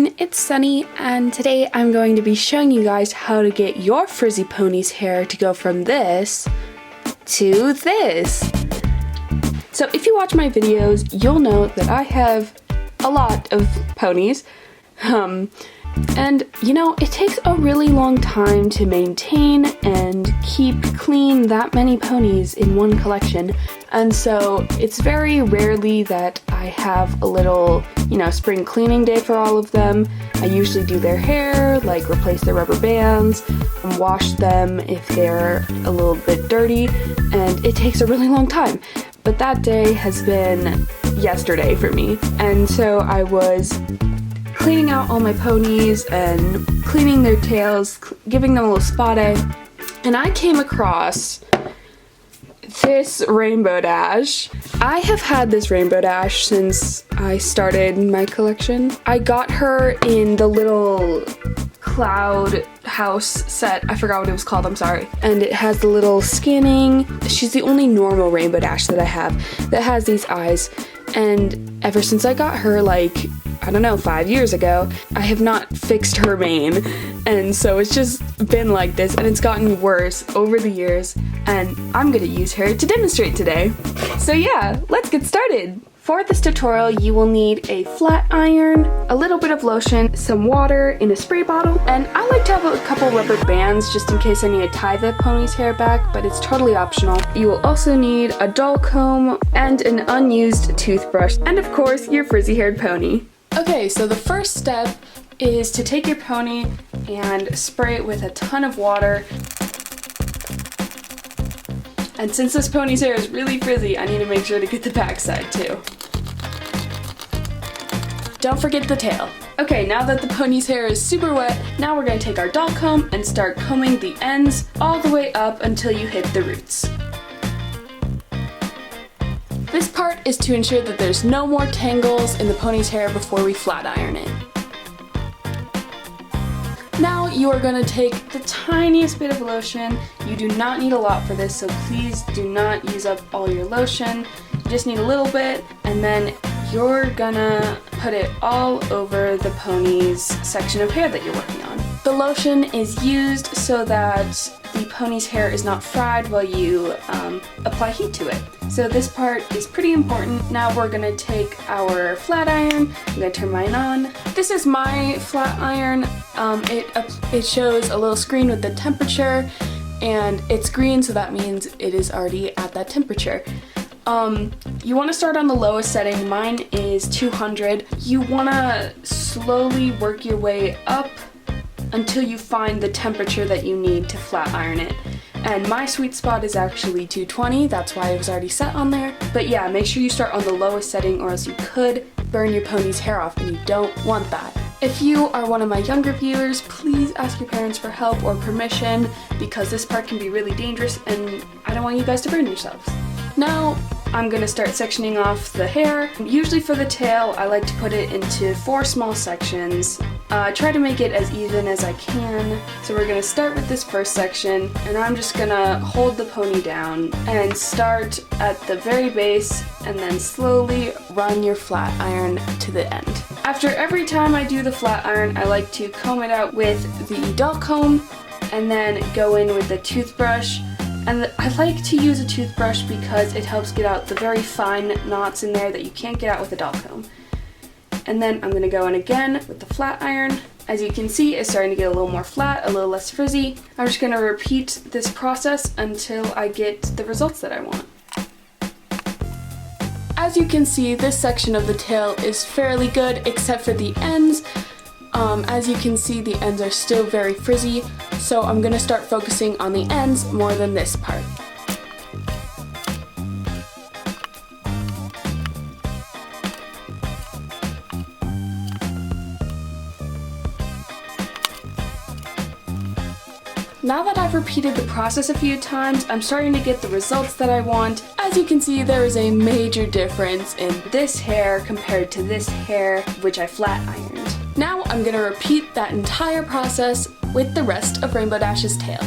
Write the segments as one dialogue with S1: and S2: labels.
S1: everyone, it's Sunny, and today I'm going to be showing you guys how to get your frizzy pony's hair to go from this to this. So if you watch my videos, you'll know that I have a lot of ponies, and you know, it takes a really long time to maintain and keep clean that many ponies in one collection, and so it's very rarely that I have a little, spring cleaning day for all of them. I usually do their hair, like replace their rubber bands, and wash them if they're a little bit dirty, and it takes a really long time. But that day has been yesterday for me, and so I was cleaning out all my ponies and cleaning their tails, giving them a little spot A, and I came across this rainbow dash. I have had this rainbow dash since I started my collection. I got her in the little cloud house set. I forgot what it was called, I'm sorry. And it has the little scanning. She's the only normal rainbow dash that I have that has these eyes. And ever since I got her, 5 years ago, I have not fixed her mane, and so it's just been like this, and it's gotten worse over the years, and I'm gonna use her to demonstrate today. So yeah, let's get started. For this tutorial, you will need a flat iron, a little bit of lotion, some water in a spray bottle, and I like to have a couple rubber bands just in case I need to tie the pony's hair back, but it's totally optional. You will also need a doll comb and an unused toothbrush, and of course, your frizzy-haired pony. Okay, so the first step is to take your pony and spray it with a ton of water. And since this pony's hair is really frizzy, I need to make sure to get the backside too. Don't forget the tail. Okay, now that the pony's hair is super wet, now we're going to take our doll comb and start combing the ends all the way up until you hit the roots. This part is to ensure that there's no more tangles in the pony's hair before we flat iron it. Now you are going to take the tiniest bit of lotion. You do not need a lot for this, so please do not use up all your lotion. You just need a little bit, and then you're gonna put it all over the pony's section of hair that you're working on. The lotion is used so that the pony's hair is not fried while you apply heat to it. So this part is pretty important. Now we're gonna take our flat iron. I'm gonna turn mine on. This is my flat iron. It shows a little screen with the temperature, and it's green, so that means it is already at that temperature. You want to start on the lowest setting. Mine is 200. You want to slowly work your way up until you find the temperature that you need to flat iron it. And my sweet spot is actually 220, that's why it was already set on there. But yeah, make sure you start on the lowest setting or else you could burn your pony's hair off, and you don't want that. If you are one of my younger viewers, please ask your parents for help or permission, because this part can be really dangerous and I don't want you guys to burn yourselves. Now, I'm going to start sectioning off the hair. Usually for the tail, I like to put it into 4 small sections. Try to make it as even as I can. So we're going to start with this first section, and I'm just going to hold the pony down and start at the very base and then slowly run your flat iron to the end. After every time I do the flat iron, I like to comb it out with the doll comb and then go in with the toothbrush. And I like to use a toothbrush because it helps get out the very fine knots in there that you can't get out with a doll comb. And then I'm going to go in again with the flat iron. As you can see, it's starting to get a little more flat, a little less frizzy. I'm just going to repeat this process until I get the results that I want. As you can see, this section of the tail is fairly good except for the ends. As you can see, the ends are still very frizzy, so I'm going to start focusing on the ends more than this part. Now that I've repeated the process a few times, I'm starting to get the results that I want. As you can see, there is a major difference in this hair compared to this hair, which I flat ironed. Now I'm going to repeat that entire process with the rest of Rainbow Dash's tail.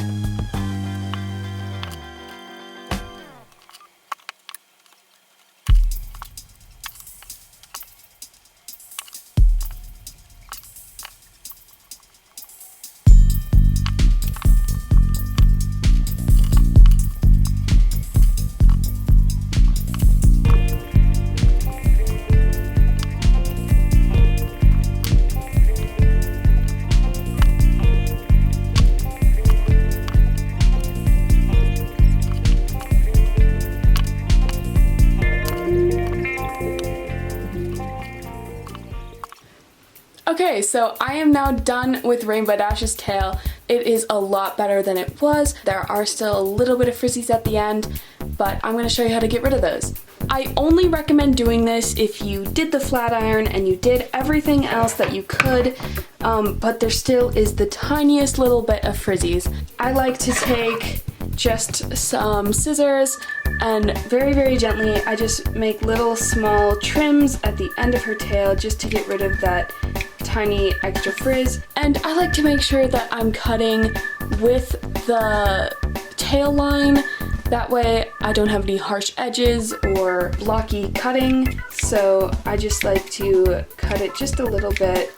S1: Okay, so I am now done with Rainbow Dash's tail. It is a lot better than it was. There are still a little bit of frizzies at the end, but I'm going to show you how to get rid of those. I only recommend doing this if you did the flat iron and you did everything else that you could, but there still is the tiniest little bit of frizzies. I like to take just some scissors and very gently I just make little small trims at the end of her tail just to get rid of that tiny extra frizz. And I like to make sure that I'm cutting with the tail line. That way I don't have any harsh edges or blocky cutting. So I just like to cut it just a little bit.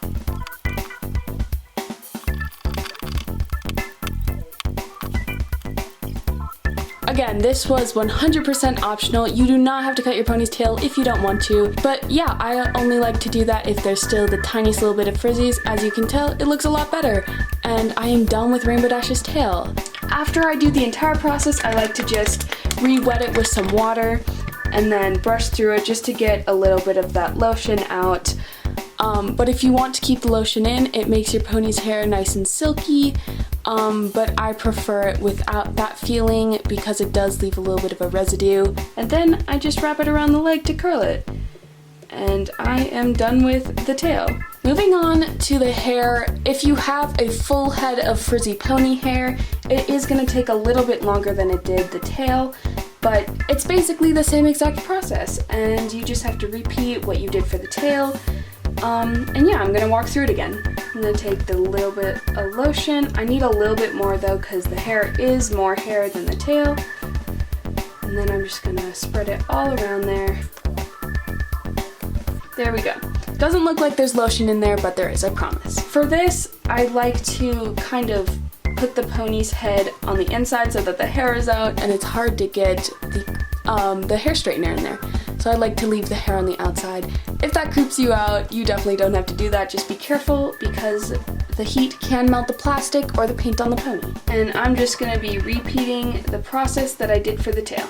S1: Again, this was 100% optional. You do not have to cut your pony's tail if you don't want to. But yeah, I only like to do that if there's still the tiniest little bit of frizzies. As you can tell, it looks a lot better. And I am done with Rainbow Dash's tail. After I do the entire process, I like to just re-wet it with some water and then brush through it just to get a little bit of that lotion out. But if you want to keep the lotion in, it makes your pony's hair nice and silky. But I prefer it without that feeling because it does leave a little bit of a residue. And then I just wrap it around the leg to curl it. And I am done with the tail. Moving on to the hair, if you have a full head of frizzy pony hair, it is going to take a little bit longer than it did the tail, but it's basically the same exact process, and you just have to repeat what you did for the tail. And yeah, I'm going to walk through it again. I'm going to take the little bit of lotion. I need a little bit more though because the hair is more hair than the tail. And then I'm just going to spread it all around there. There we go. Doesn't look like there's lotion in there, but there is, I promise. For this, I like to kind of put the pony's head on the inside so that the hair is out and it's hard to get the hair straightener in there. So I like to leave the hair on the outside. If that creeps you out, you definitely don't have to do that. Just be careful because the heat can melt the plastic or the paint on the pony. And I'm just gonna be repeating the process that I did for the tail.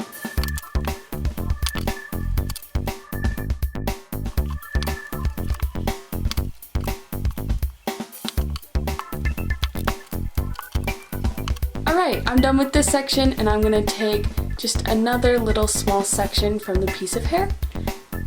S1: Alright, I'm done with this section and I'm gonna take just another little small section from the piece of hair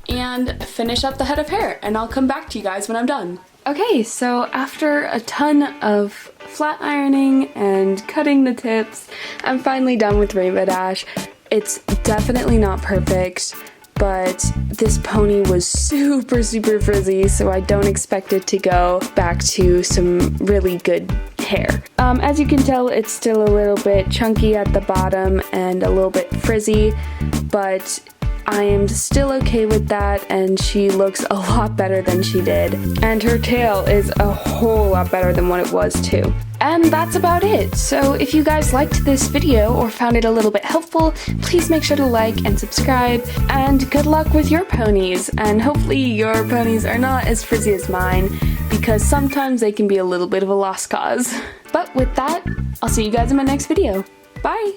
S1: and finish up the head of hair, and I'll come back to you guys when I'm done. Okay, so after a ton of flat ironing and cutting the tips, I'm finally done with Rainbow Dash. It's definitely not perfect, but this pony was super frizzy, so I don't expect it to go back to some really good hair. As you can tell, it's still a little bit chunky at the bottom and a little bit frizzy, but I am still okay with that, and she looks a lot better than she did. And her tail is a whole lot better than what it was too. And that's about it. So if you guys liked this video or found it a little bit helpful, please make sure to like and subscribe, and good luck with your ponies, and hopefully your ponies are not as frizzy as mine, because sometimes they can be a little bit of a lost cause. But with that, I'll see you guys in my next video. Bye!